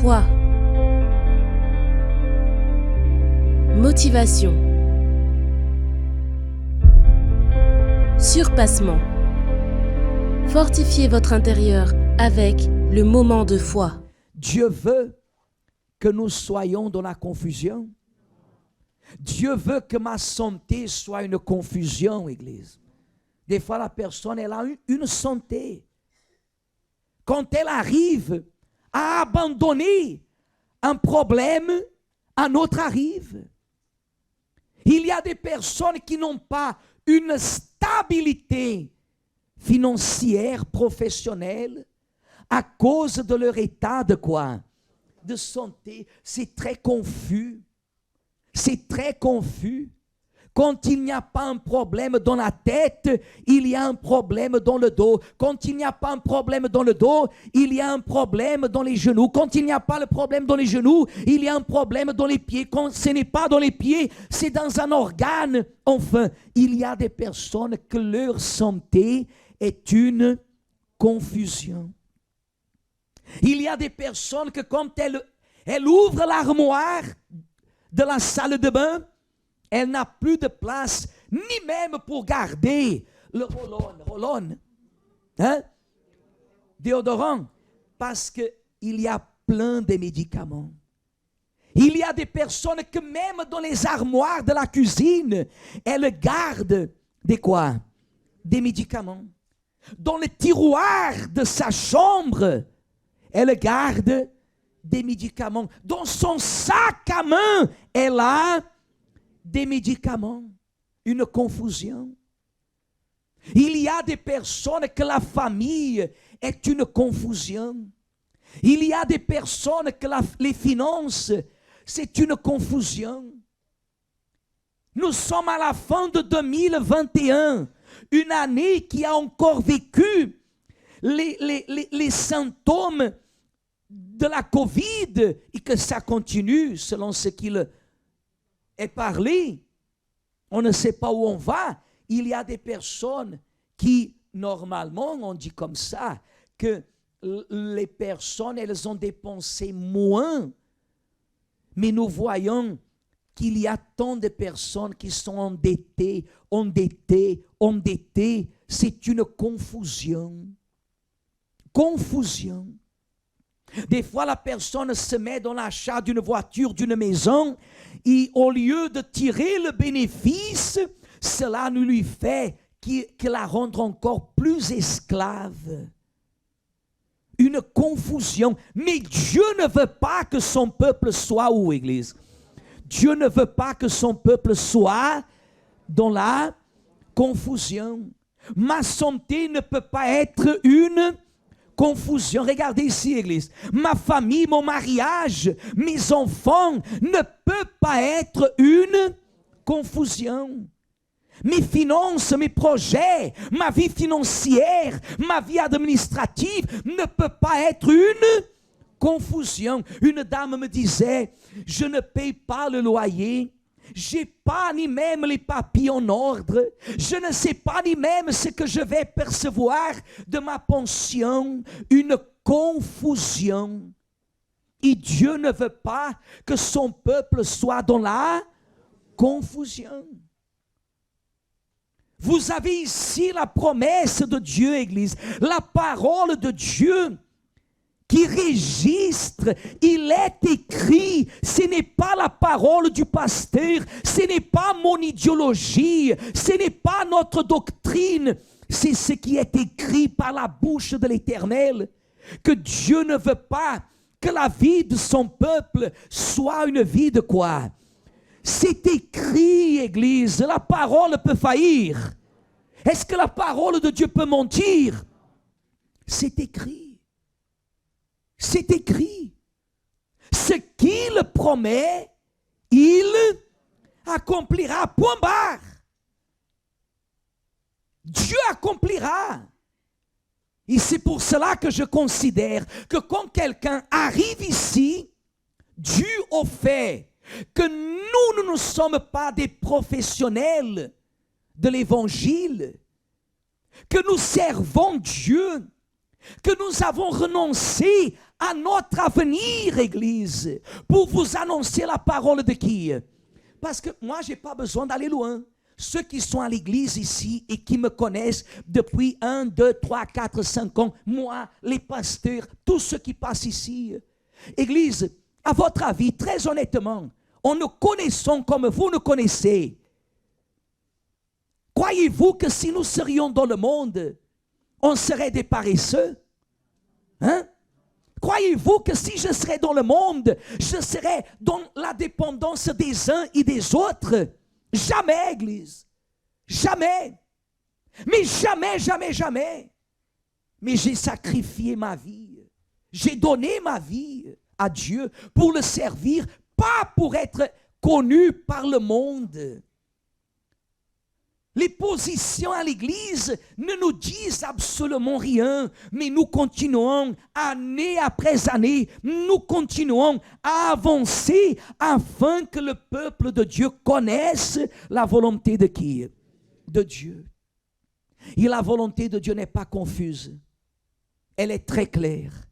Foi. Motivation. Surpassement. Fortifiez votre intérieur avec le moment de foi. Dieu veut que nous soyons dans la confusion. Dieu veut que ma santé soit une confusion, Église. Des fois, la personne, elle a une santé. Quand elle arrive à abandonner un problème, un autre arrive. Il y a des personnes qui n'ont pas une stabilité financière, professionnelle, à cause de leur état de quoi? De santé. C'est très confus. C'est très confus. Quand il n'y a pas un problème dans la tête, il y a un problème dans le dos. Quand il n'y a pas un problème dans le dos, il y a un problème dans les genoux. Quand il n'y a pas le problème dans les genoux, il y a un problème dans les pieds. Quand ce n'est pas dans les pieds, c'est dans un organe. Enfin, il y a des personnes que leur santé est une confusion. Il y a des personnes que quand elles ouvrent l'armoire de la salle de bain, elle n'a plus de place, ni même pour garder le roll-on, déodorant, parce qu'il y a plein de médicaments. Il y a des personnes que même dans les armoires de la cuisine, elles gardent des quoi? Des médicaments. Dans le tiroir de sa chambre, elle garde des médicaments. Dans son sac à main, elle a des médicaments, une confusion. Il y a des personnes que la famille est une confusion. Il y a des personnes que les finances, c'est une confusion. Nous sommes à la fin de 2021, une année qui a encore vécu les symptômes de la COVID et que ça continue selon ce qu'il est parlé. On ne sait pas où on va. Il y a des personnes qui, normalement, on dit comme ça, que les personnes, elles ont dépensé moins. Mais nous voyons qu'il y a tant de personnes qui sont endettées. C'est une confusion. Confusion. Des fois, la personne se met dans l'achat d'une voiture, d'une maison, et au lieu de tirer le bénéfice, cela ne lui fait que la rendre encore plus esclave. Une confusion. Mais Dieu ne veut pas que son peuple soit où, Église? Dieu ne veut pas que son peuple soit dans la confusion. Ma santé ne peut pas être une confusion. Regardez ici, Église. Ma famille, mon mariage, mes enfants ne peuvent pas être une confusion. Mes finances, mes projets, ma vie financière, ma vie administrative ne peuvent pas être une confusion. Une dame me disait, je ne paye pas le loyer. Je n'ai pas ni même les papiers en ordre. Je ne sais pas ni même ce que je vais percevoir de ma pension. Une confusion. Et Dieu ne veut pas que son peuple soit dans la confusion. Vous avez ici la promesse de Dieu, Église. La parole de Dieu qui registre, il est écrit, ce n'est pas la parole du pasteur, ce n'est pas mon idéologie, ce n'est pas notre doctrine, c'est ce qui est écrit par la bouche de l'Éternel, que Dieu ne veut pas que la vie de son peuple soit une vie de quoi? C'est écrit, Église, la parole peut faillir. Est-ce que la parole de Dieu peut mentir? C'est écrit. C'est écrit. Ce qu'il promet, il accomplira. Point barre. Dieu accomplira. Et c'est pour cela que je considère que quand quelqu'un arrive ici, dû au fait que nous ne sommes pas des professionnels de l'évangile, que nous servons Dieu, que nous avons renoncé à notre avenir, Église, pour vous annoncer la parole de qui? Parce que moi, je n'ai pas besoin d'aller loin. Ceux qui sont à l'église ici et qui me connaissent depuis 1, 2, 3, 4, 5 ans, moi, les pasteurs, tous ceux qui passent ici. Église, à votre avis, très honnêtement, en nous connaissant comme vous nous connaissez, croyez-vous que si nous serions dans le monde, on serait des paresseux? Hein? Croyez-vous que si je serais dans le monde, je serais dans la dépendance des uns et des autres? Jamais, Église. Jamais. Mais jamais, jamais, jamais. Mais j'ai sacrifié ma vie. J'ai donné ma vie à Dieu pour le servir, pas pour être connu par le monde. Les positions à l'église ne nous disent absolument rien, mais nous continuons, année après année, nous continuons à avancer afin que le peuple de Dieu connaisse la volonté de qui? De Dieu. Et la volonté de Dieu n'est pas confuse. Elle est très claire.